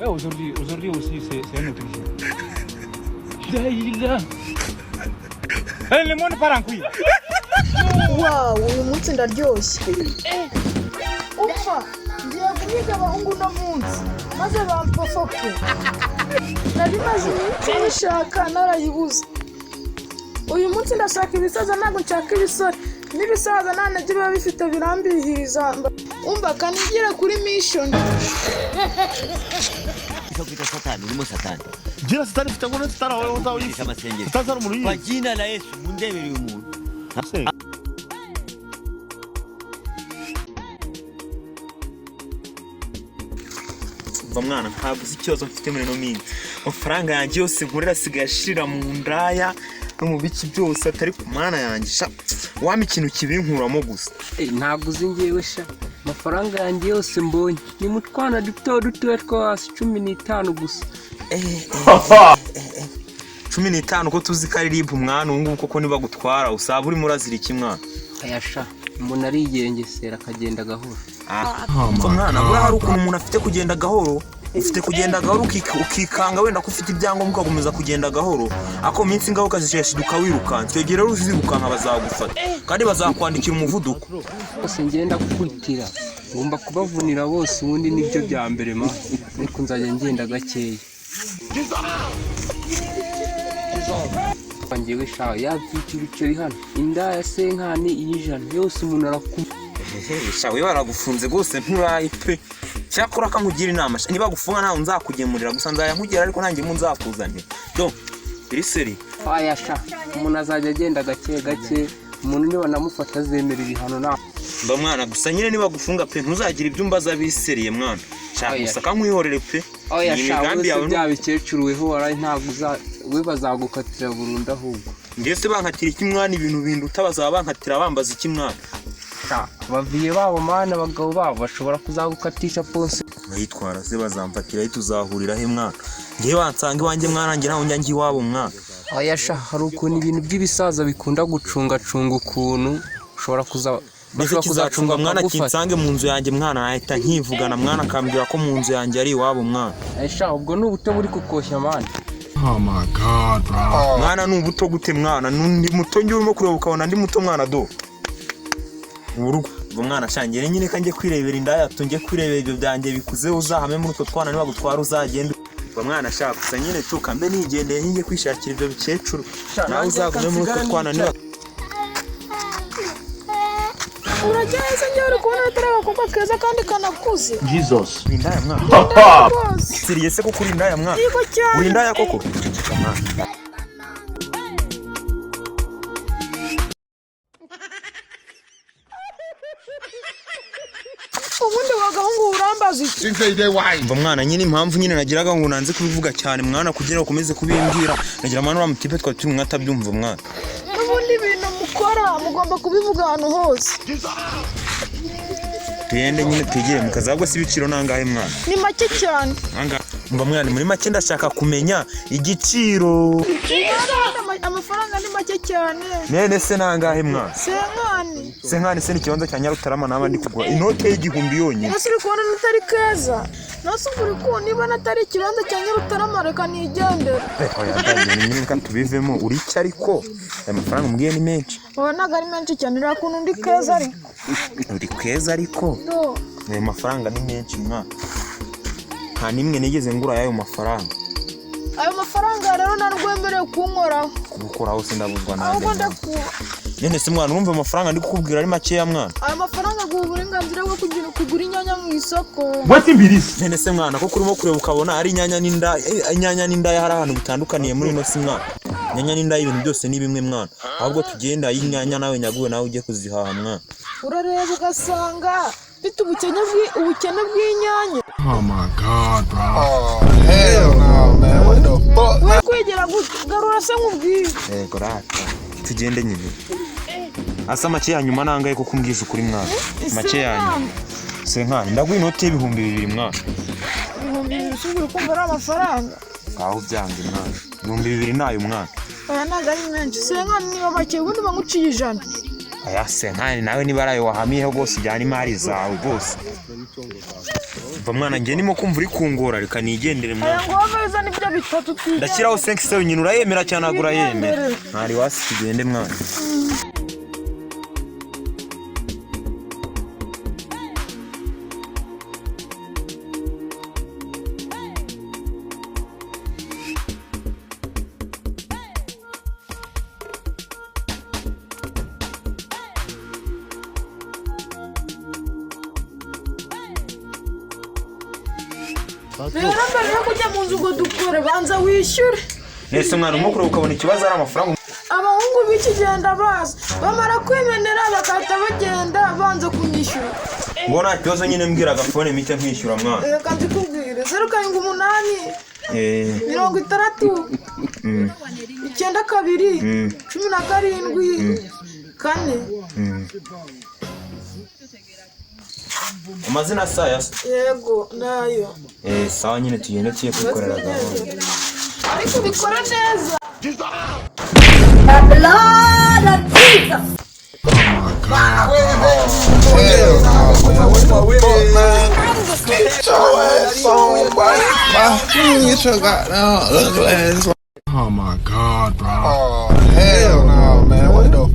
Aujourd'hui aussi, c'est un autre jour. Daïla. Le monde part en couille. Wow, uyu munsi ndaryoshye. Umva, ngiye guhiga abahungu no munsi, maze bampofoke. Nari maze iminsi nshaka narayibuze. Uyu munsi ndashaka ibisaza ntabwo nshaka ibisore. N'ibisaza nta ntege biba bifite birambihiriza. Umva kanigire kuri mission. Kuita satani, ulimo satani. Jina satani fitangona satana wale wata uyi. Kama senge. Satani umuntu yi. Kwa jina la Yesu mundebere umuntu. Ase. Mwana ntabwo uzi ikibazo mfite muri no minsi. Amafaranga yanjye yose ngurira sigashira mu ndaya no mu biki byose atari ku mana yanjye. Wama ikintu kibinkuramo gusa. Ntabwo uzi ngewe sha. Amafaranga yanjye yose mbonye ni mutwana duto two hasi 15 gusa. 15 ko tuzi ko ari ribu mwana ubu ngubu koko niba gutwara usaba uri murazira iki mwana. Ayasha umuntu arigengesera akagenda gahoro. Mwana bura hari ukuntu umuntu afite kugenda gahoro. Ufite kugenda gahoro ukikanga wenda ko ufite ibyangombwa ukagumeza kugenda gahoro. Ako minsi ngaho kazisheshiduka wirukanse. Icyo gihe rero uzirukanka bazagufata kandi bazakwandikira umuvuduko. Bose ngenda kukwitira ngomba kubavunira bose ubundi nibyo bya mbere ma ariko nzajya ngenda gakeya. Bangiwe shaho yavyita ibiceri hano inda ya senkani iyijana yose umuntu arakumva. Shawe baragufunze gose nturayi pe. Cyakora kankugira inama niba gufunga ntawe nzakugemurira gusa nzaya nkugera ariko nanjye mu nzakuzanira. Do iriseri. Ayasha umuntu azajya agenda gake umuntu niba namufata azemera ibihano na. Mba mwana gusa nyine niba gufunga pe ntuzagira ibyumbaza biseriye mwana. Cyangwa gusa kankwihorere pe. Imigambi yawe byabikecuru weho warayi ntabwo we bazagukatira burundu ahubwo. Ngese bankatira iki mwana ibintu bintu utabazaba bankatira bambaza iki mwana. Baviye babo mana abagabo babo bashobora kuzagukatisha pose. Bayitwara se bazamfatira tuzahurira he mwana. Ngiye bansanga iwanjye mwana ngira naho njya iwabo mwana. Ayasha hari ukuntu ibintu by'ibisaza bikunda gucunga ukuntu ushobora kuzacunga mwana kinsange mu nzu yanjye mwana ahita nkivugana mwana akambwira ko mu nzu yanjye ari iwabo mwana. Ayasha ubwo n'ubuto buri kukoshya mwana. Oh my god bro. Mwana n'ubuto gute mwana nundi muto ngiye urimo kureba ukabona ndi muto mwana do. Urugo mwana shangere nyine kanjye kwirebera indaya tunge kwirebera ibyo byanjye bikuze uzahame muri utwo twana niba gutwara uzagenda. Mwana shaka gusa nyine tukambe nigendeye ngiye kwishakira ibyo bicecuru. Nawe uzagume muri utwo twana niba Urageze njye uri kubona utaraba kuko keza kandi kanakuze. Jesus. Indaya mwana. Siriye se ko kuri indaya mwana. Uri indaya koko. Ubundi wagahungu urambaza iki? Mba mwana nyine impamvu nyine nagiraga ngo nanze kubivuga cyane mwana kugira ukomeze kubimbwira. Nagira mwana uramukipe twa turi mwata byumva mwana. Ubundi ibintu mukora mugomba kubivuga ahantu hose. Tuyende nyine tegere mukazabwo si ibiciro nangahe mwana. Ni make cyane. Mba mwana muri make ndashaka kumenya igiciro. Amafaranga ni make cyane. Nene se nangahe mwana? Senkani se ni kibanza cya Nyarutarama naba ndi kugura inote y'igihumbi yonyine. Nasi uri kubona n'utari keza. Nasi uri kubona niba natari kibanza cya Nyarutarama reka nigendera. Oya ndagenda nyine kandi tubivemo uri cyo ariko aya mafaranga mbwiye ni menshi. Oya ntago ari menshi cyane rakuntu ndi keza ariko. Uri keza ariko. Do. Aya mafaranga ni menshi mwana. Nta nimwe nigeze ngura ayo mafaranga. Ayo mafaranga rero narwemereye kunkoraho. Kugukoraho se ndabuzwa nawe. Ahubwo ndakuba. Nene se mwana urumva amafaranga ndi kukubwira ari make ya mwana. Ayo mafaranga guha uburenganzira bwo kugura inyanya mu isoko. Wati mbirisi. Nene se mwana ko kurimo kureba ukabona ari inyanya n'indaya hari ahantu bitandukaniye muri no si mwana. Inyanya n'indaya ibintu byose ni bimwe mwana. Ahubwo tugenda y'inyanya nawe nyaguwe nawe ujye kuzihaha mwana. Urareba ugasanga bita ubukene bw'inyanya. Oh my god bro. Oh hell no man, what the fuck? We kwegera garura se nkubwiye. Yego rata. Tugende nyine. Asa make ya nyuma nangaye ko kumbwisha ukuri mwana. Make yanyu. Senkani ndaguye inote y'ibihumbi 2 mwana. Ibihumbi 2 sungura kumva ari amafaranga. Aho byange mwana. 2,000 nayo mwana. Oya ntago ari menshi. Senkani niba make ubundi banguciye 100. aya se nkani nawe niba arayo wahamiyeho bose ujyana imari zawe bose. Va mwana njye nimo kumva uri kungora reka nigendere mwana. Aya ngoma iza nibyo bitatu twiga. Ndashyiraho 5 nyine urayemera cyane agura yemera. Ntari wasi tugende mwana. Rero mbere yo kujya mu nzu ngo dukore banza wishyure. Nese mwana umukuru ukabona ikibazo ari amafaranga. Abahungu b'ikigenda baza bamara kwimenera bakahita bagenda banza kunyishyura. Ngo nta kibazo nyine mbwira agafone mite nkwishyura mwana. Reka ndikubwire 078 60 92 17 4 Amazina saya. Yego nayo. Sawa nyine tugende tuye kwikorera gahunda. Ariko bikora neza. Hell no, man. What the fuck, man? Get your ass on, boy. Get your goddamn ugly ass on. Oh my God, bro. Oh, hell no, man. What the